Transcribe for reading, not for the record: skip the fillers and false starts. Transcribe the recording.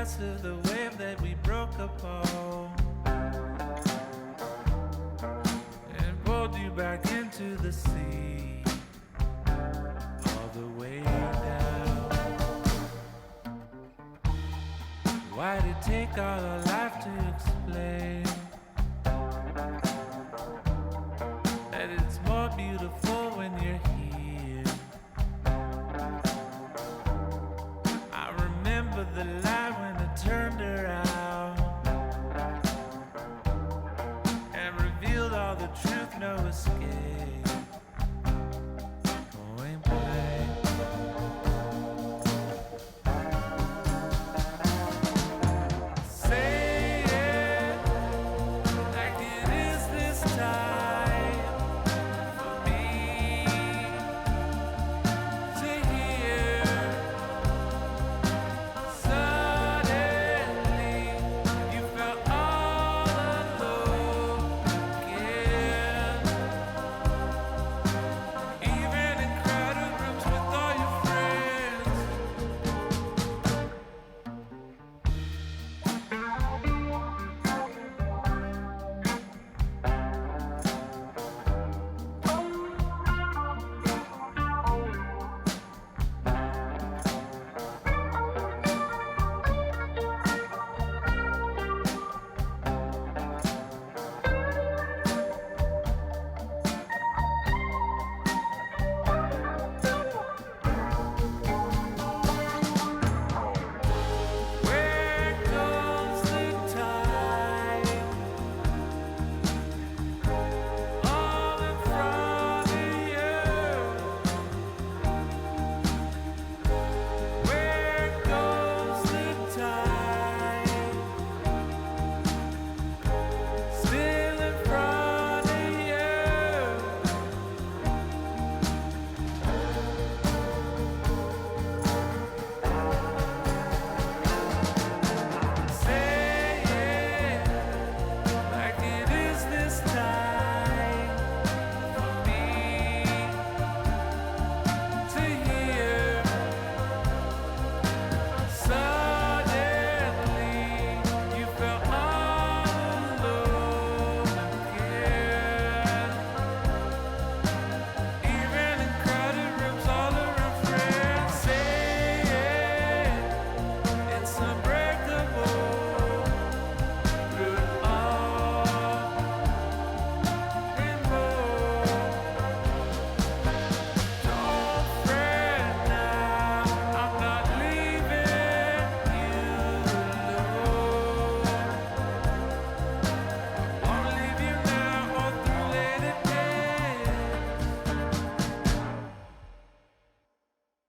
crest of the wave that we broke upon and pulled you back into the sea, all the way down. Why'd it take all our life to explain that it's more beautiful when you're here? I remember the light when it turned around and revealed all the truth, no escape.